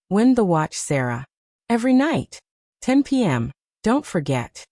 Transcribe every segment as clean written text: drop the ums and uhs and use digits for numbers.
Win the watch, Sarah. Every night. 10 p.m. Don't forget.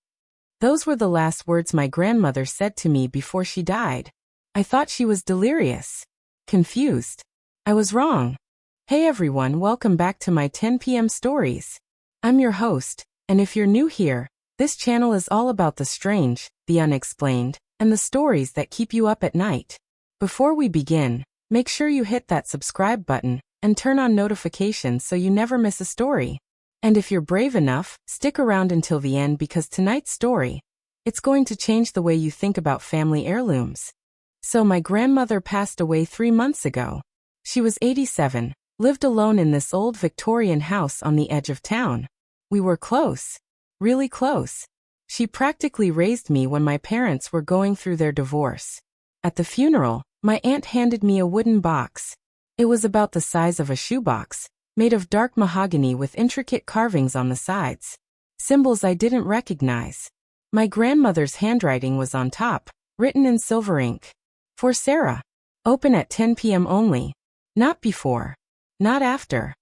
Those were the last words my grandmother said to me before she died. I thought she was delirious. Confused. I was wrong. Hey everyone, welcome back to my 10 p.m. stories. I'm your host, and if you're new here, this channel is all about the strange, the unexplained, and the stories that keep you up at night. Before we begin, make sure you hit that subscribe button and turn on notifications so you never miss a story. And if you're brave enough, stick around until the end because tonight's story, it's going to change the way you think about family heirlooms. So my grandmother passed away 3 months ago. She was 87, lived alone in this old Victorian house on the edge of town. We were close. Really close. She practically raised me when my parents were going through their divorce. At the funeral, my aunt handed me a wooden box. It was about the size of a shoebox, made of dark mahogany with intricate carvings on the sides. Symbols I didn't recognize. My grandmother's handwriting was on top, written in silver ink. For Sarah. Open at 10 p.m. only. Not before. Not after.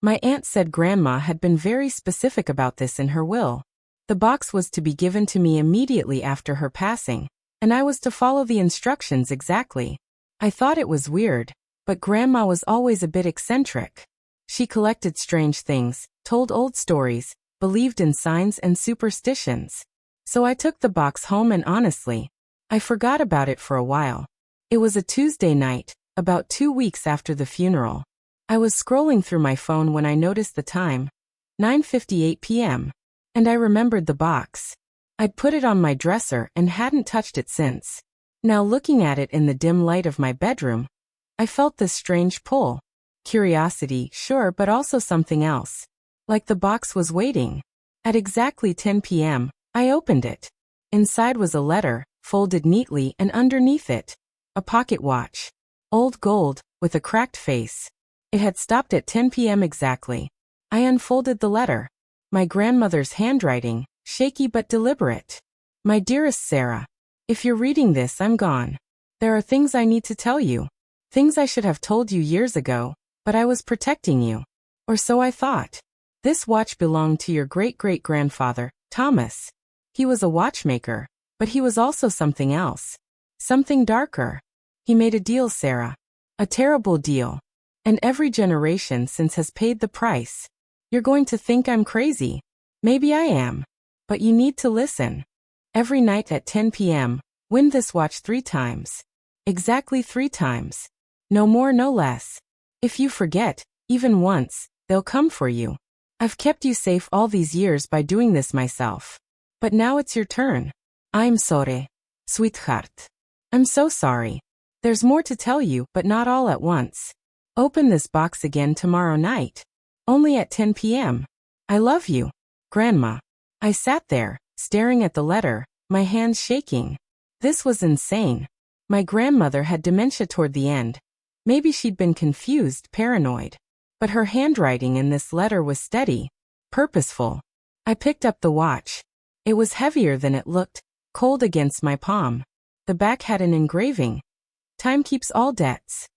My aunt said Grandma had been very specific about this in her will. The box was to be given to me immediately after her passing, and I was to follow the instructions exactly. I thought it was weird, but Grandma was always a bit eccentric. She collected strange things, told old stories, believed in signs and superstitions. So I took the box home and honestly, I forgot about it for a while. It was a Tuesday night, about 2 weeks after the funeral. I was scrolling through my phone when I noticed the time, 9:58 p.m., and I remembered the box. I'd put it on my dresser and hadn't touched it since. Now looking at it in the dim light of my bedroom, I felt this strange pull. Curiosity, sure, but also something else. Like the box was waiting. At exactly 10 p.m., I opened it. Inside was a letter, folded neatly, and underneath it, a pocket watch. Old gold, with a cracked face. It had stopped at 10 p.m. exactly. I unfolded the letter. My grandmother's handwriting, shaky but deliberate. My dearest Sarah, if you're reading this, I'm gone. There are things I need to tell you. Things I should have told you years ago, but I was protecting you. Or so I thought. This watch belonged to your great-great-grandfather, Thomas. He was a watchmaker, but he was also something else. Something darker. He made a deal, Sarah. A terrible deal. And every generation since has paid the price. You're going to think I'm crazy. Maybe I am. But you need to listen. Every night at 10 p.m., win this watch 3 times. Exactly 3 times. No more, no less. If you forget, even once, they'll come for you. I've kept you safe all these years by doing this myself. But now it's your turn. I'm sorry, sweetheart. I'm so sorry. There's more to tell you, but not all at once. Open this box again tomorrow night. Only at 10 p.m. I love you, Grandma. I sat there, staring at the letter, my hands shaking. This was insane. My grandmother had dementia toward the end. Maybe she'd been confused, paranoid. But her handwriting in this letter was steady, purposeful. I picked up the watch. It was heavier than it looked, cold against my palm. The back had an engraving. Time keeps all debts.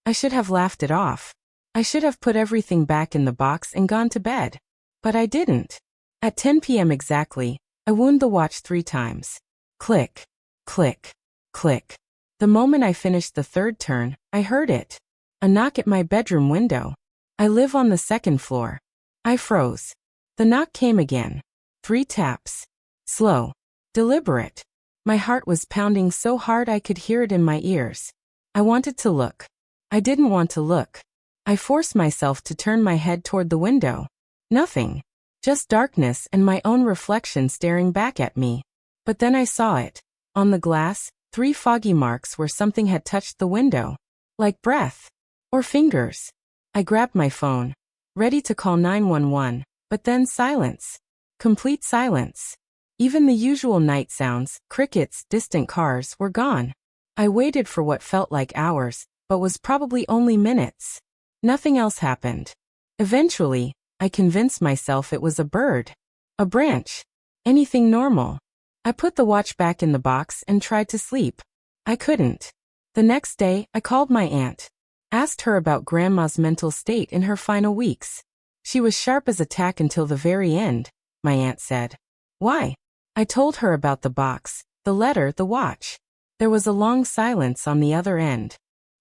I should have laughed it off. I should have put everything back in the box and gone to bed. But I didn't. At 10 p.m. exactly, I wound the watch 3 times. Click, click, click. The moment I finished the 3rd turn, I heard it. A knock at my bedroom window. I live on the 2nd floor. I froze. The knock came again. 3 taps. Slow. Deliberate. My heart was pounding so hard I could hear it in my ears. I wanted to look. I didn't want to look. I forced myself to turn my head toward the window. Nothing. Just darkness and my own reflection staring back at me. But then I saw it. On the glass, 3 foggy marks where something had touched the window. Like breath. Or fingers. I grabbed my phone. Ready to call 911, but then silence. Complete silence. Even the usual night sounds, crickets, distant cars, were gone. I waited for what felt like hours, but was probably only minutes. Nothing else happened. Eventually, I convinced myself it was a bird. A branch. Anything normal. I put the watch back in the box and tried to sleep. I couldn't. The next day, I called my aunt. Asked her about Grandma's mental state in her final weeks. She was sharp as a tack until the very end, my aunt said. Why? I told her about the box, the letter, the watch. There was a long silence on the other end.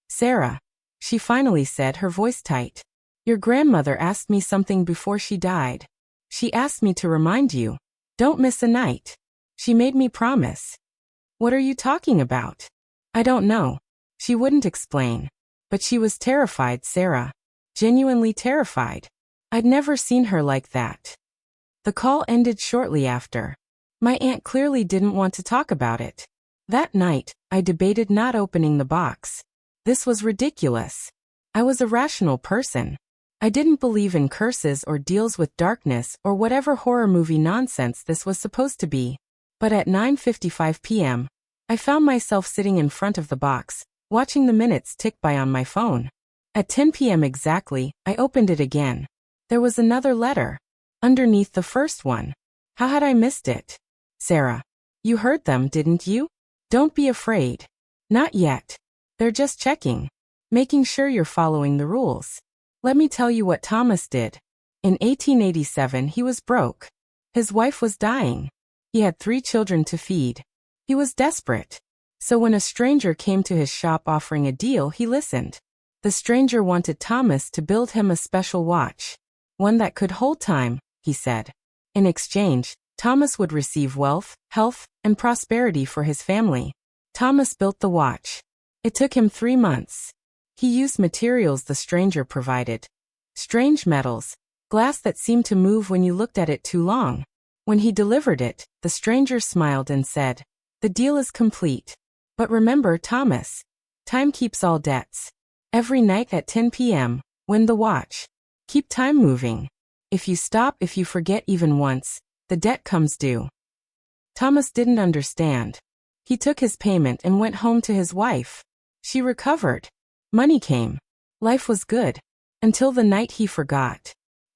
Sarah, she finally said, her voice tight. Your grandmother asked me something before she died. She asked me to remind you. Don't miss a night. She made me promise. What are you talking about? I don't know. She wouldn't explain. But she was terrified, Sarah. Genuinely terrified. I'd never seen her like that. The call ended shortly after. My aunt clearly didn't want to talk about it. That night, I debated not opening the box. This was ridiculous. I was a rational person. I didn't believe in curses or deals with darkness or whatever horror movie nonsense this was supposed to be. But at 9:55 p.m., I found myself sitting in front of the box, watching the minutes tick by on my phone. At 10 p.m. exactly, I opened it again. There was another letter. Underneath the first one. How had I missed it? Sarah. You heard them, didn't you? Don't be afraid. Not yet. They're just checking. Making sure you're following the rules. Let me tell you what Thomas did. In 1887 he was broke. His wife was dying. He had 3 children to feed. He was desperate. So when a stranger came to his shop offering a deal, he listened. The stranger wanted Thomas to build him a special watch. One that could hold time, he said. In exchange, Thomas would receive wealth, health, and prosperity for his family. Thomas built the watch. It took him 3 months. He used materials the stranger provided. Strange metals, glass that seemed to move when you looked at it too long. When he delivered it, the stranger smiled and said, "The deal is complete. But remember, Thomas, time keeps all debts. Every night at 10 p.m., win the watch. Keep time moving. If you stop, if you forget even once, the debt comes due." Thomas didn't understand. He took his payment and went home to his wife. She recovered. Money came. Life was good. Until the night he forgot.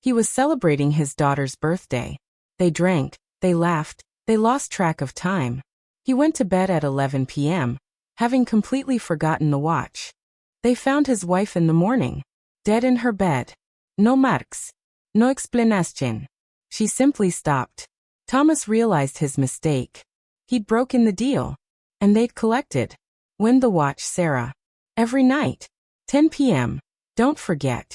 He was celebrating his daughter's birthday. They drank, they laughed, they lost track of time. He went to bed at 11 p.m., having completely forgotten the watch. They found his wife in the morning, dead in her bed. No marks. No explanation. She simply stopped. Thomas realized his mistake. He'd broken the deal. And they'd collected. Win the watch, Sarah. Every night. 10 p.m. Don't forget.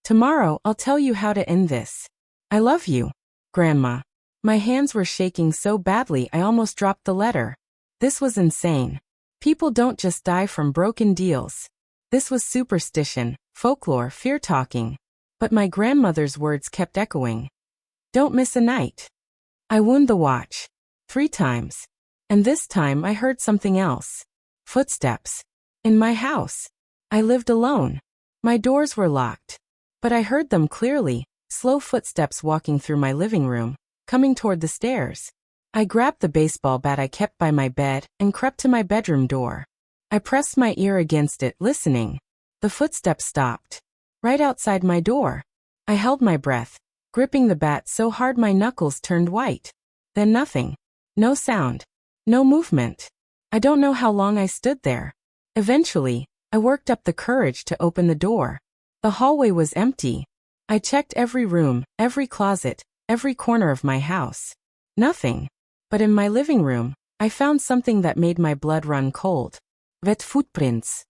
Tomorrow I'll tell you how to end this. I love you, Grandma. My hands were shaking so badly I almost dropped the letter. This was insane. People don't just die from broken deals. This was superstition, folklore, fear-talking. But my grandmother's words kept echoing. Don't miss a night. I wound the watch. 3 times. And this time I heard something else. Footsteps. In my house. I lived alone. My doors were locked. But I heard them clearly, slow footsteps walking through my living room, coming toward the stairs. I grabbed the baseball bat I kept by my bed and crept to my bedroom door. I pressed my ear against it, listening. The footsteps stopped. Right outside my door. I held my breath, gripping the bat so hard my knuckles turned white. Then nothing. No sound. No movement. I don't know how long I stood there. Eventually, I worked up the courage to open the door. The hallway was empty. I checked every room, every closet, every corner of my house. Nothing. But in my living room, I found something that made my blood run cold. Wet footprints.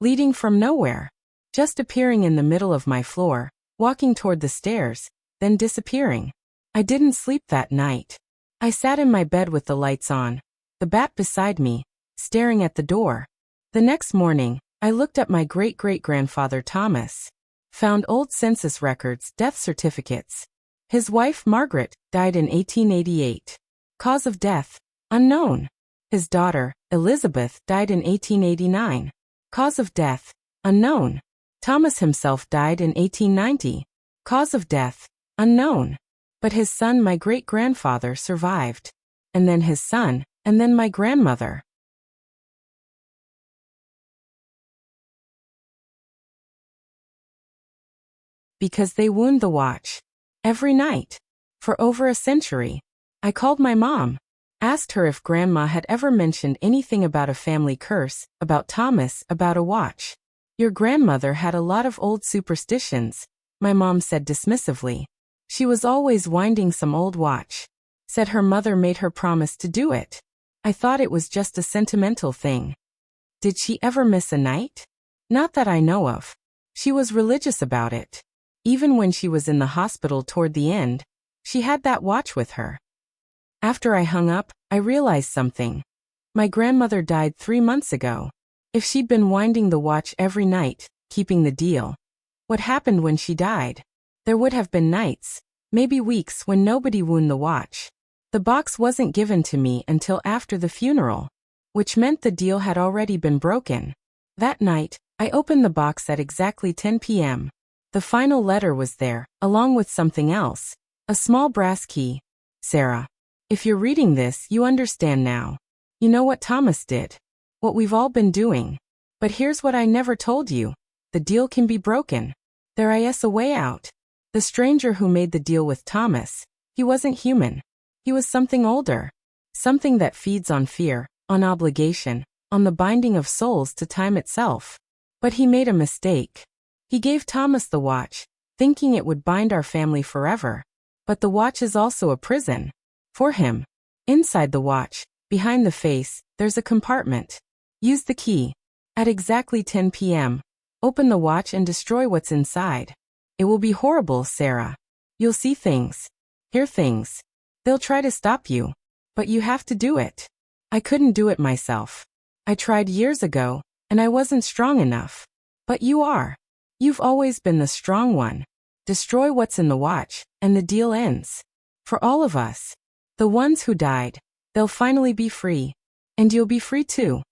Leading from nowhere. Just appearing in the middle of my floor, walking toward the stairs, then disappearing. I didn't sleep that night. I sat in my bed with the lights on, the bat beside me, staring at the door. The next morning, I looked up my great-great-grandfather Thomas. Found old census records, death certificates. His wife, Margaret, died in 1888. Cause of death, unknown. His daughter, Elizabeth, died in 1889. Cause of death, unknown. Thomas himself died in 1890. Cause of death, unknown. But his son, my great-grandfather, survived. And then his son, and then my grandmother. Because they wound the watch. Every night. For over a century. I called my mom. Asked her if Grandma had ever mentioned anything about a family curse, about Thomas, about a watch. Your grandmother had a lot of old superstitions, my mom said dismissively. She was always winding some old watch. Said her mother made her promise to do it. I thought it was just a sentimental thing. Did she ever miss a night? Not that I know of. She was religious about it. Even when she was in the hospital toward the end, she had that watch with her. After I hung up, I realized something. My grandmother died 3 months ago. If she'd been winding the watch every night, keeping the deal, what happened when she died? There would have been nights, maybe weeks, when nobody wound the watch. The box wasn't given to me until after the funeral, which meant the deal had already been broken. That night, I opened the box at exactly 10 p.m. The final letter was there, along with something else, a small brass key. Sarah, if you're reading this, you understand now. You know what Thomas did. What we've all been doing. But here's what I never told you. The deal can be broken. There is a way out. The stranger who made the deal with Thomas, he wasn't human. He was something older. Something that feeds on fear, on obligation, on the binding of souls to time itself. But he made a mistake. He gave Thomas the watch, thinking it would bind our family forever. But the watch is also a prison. For him. Inside the watch, behind the face, there's a compartment. Use the key. At exactly 10 p.m., open the watch and destroy what's inside. It will be horrible, Sarah. You'll see things. Hear things. They'll try to stop you. But you have to do it. I couldn't do it myself. I tried years ago, and I wasn't strong enough. But you are. You've always been the strong one. Destroy what's in the watch, and the deal ends. For all of us. The ones who died. They'll finally be free. And you'll be free too.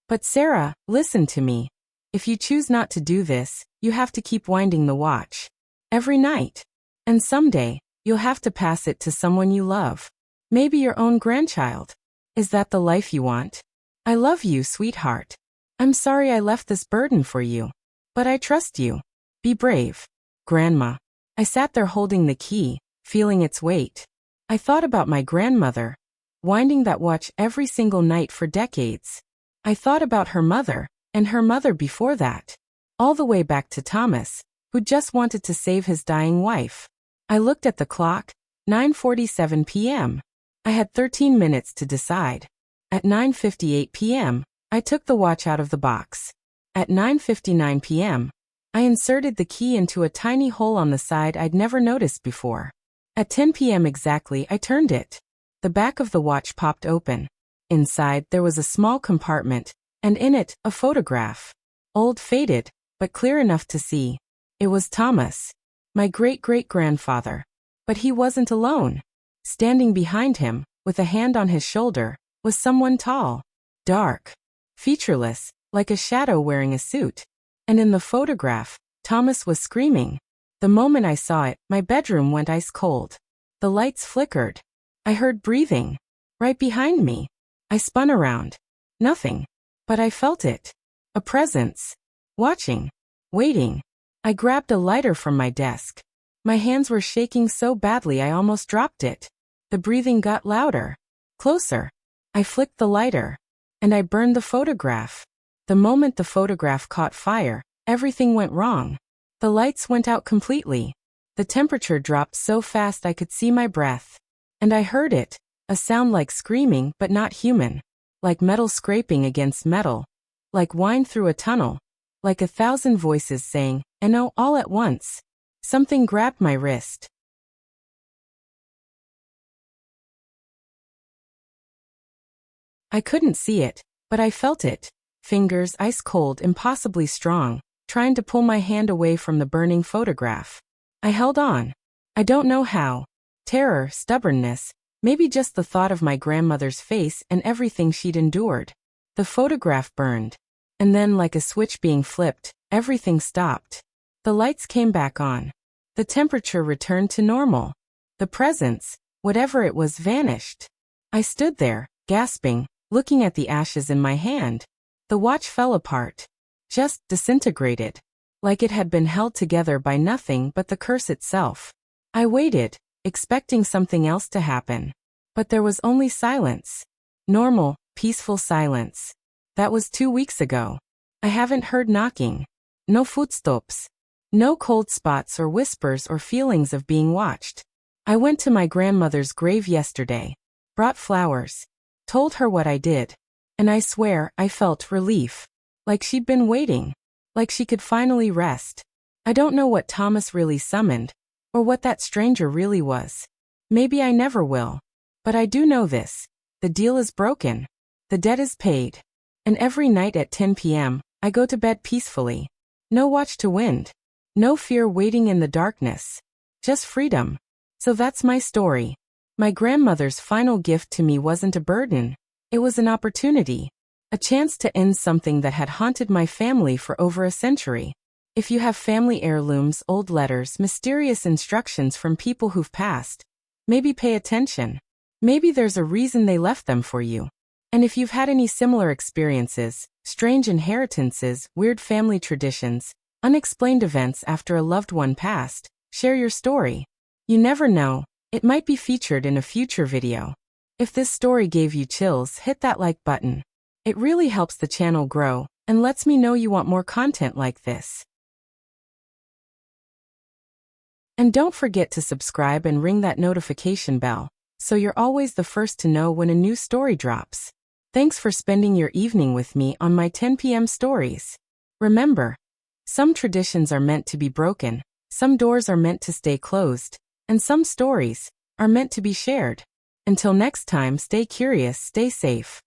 But Sarah, listen to me. If you choose not to do this, you have to keep winding the watch. Every night. And someday, you'll have to pass it to someone you love. Maybe your own grandchild. Is that the life you want? I love you, sweetheart. I'm sorry I left this burden for you. But I trust you. Be brave. Grandma. I sat there holding the key, feeling its weight. I thought about my grandmother, winding that watch every single night for decades. I thought about her mother, and her mother before that. All the way back to Thomas, who just wanted to save his dying wife. I looked at the clock, 9:47 p.m. I had 13 minutes to decide. At 9:58 p.m., I took the watch out of the box. At 9:59 p.m., I inserted the key into a tiny hole on the side I'd never noticed before. At 10 p.m. exactly, I turned it. The back of the watch popped open. Inside, there was a small compartment, and in it, a photograph. Old, faded, but clear enough to see. It was Thomas, my great-great-grandfather. But he wasn't alone. Standing behind him, with a hand on his shoulder, was someone tall, dark, featureless, like a shadow wearing a suit. And in the photograph, Thomas was screaming. The moment I saw it, my bedroom went ice cold. The lights flickered. I heard breathing. Right behind me. I spun around. Nothing. But I felt it. A presence. Watching. Waiting. I grabbed a lighter from my desk. My hands were shaking so badly I almost dropped it. The breathing got louder. Closer. I flicked the lighter. And I burned the photograph. The moment the photograph caught fire, everything went wrong. The lights went out completely. The temperature dropped so fast I could see my breath. And I heard it, a sound like screaming but not human. Like metal scraping against metal. Like wine through a tunnel. Like 1,000 voices saying, and oh, all at once. Something grabbed my wrist. I couldn't see it, but I felt it. Fingers ice cold, impossibly strong, trying to pull my hand away from the burning photograph. I held on. I don't know how. Terror, stubbornness, maybe just the thought of my grandmother's face and everything she'd endured. The photograph burned. And then, like a switch being flipped, everything stopped. The lights came back on. The temperature returned to normal. The presence, whatever it was, vanished. I stood there, gasping, looking at the ashes in my hand. The watch fell apart. Just disintegrated. Like it had been held together by nothing but the curse itself. I waited, expecting something else to happen. But there was only silence. Normal, peaceful silence. That was 2 weeks ago. I haven't heard knocking. No footsteps. No cold spots or whispers or feelings of being watched. I went to my grandmother's grave yesterday, brought flowers, told her what I did, and I swear I felt relief. Like she'd been waiting. Like she could finally rest. I don't know what Thomas really summoned, or what that stranger really was. Maybe I never will. But I do know this. The deal is broken. The debt is paid. And every night at 10 p.m., I go to bed peacefully. No watch to wind. No fear waiting in the darkness. Just freedom. So that's my story. My grandmother's final gift to me wasn't a burden. It was an opportunity. A chance to end something that had haunted my family for over a century. If you have family heirlooms, old letters, mysterious instructions from people who've passed, maybe pay attention. Maybe there's a reason they left them for you. And if you've had any similar experiences, strange inheritances, weird family traditions, unexplained events after a loved one passed, share your story. You never know, it might be featured in a future video. If this story gave you chills, hit that like button. It really helps the channel grow and lets me know you want more content like this. And don't forget to subscribe and ring that notification bell, so you're always the first to know when a new story drops. Thanks for spending your evening with me on my 10 p.m. stories. Remember, some traditions are meant to be broken, some doors are meant to stay closed, and some stories are meant to be shared. Until next time, stay curious, stay safe.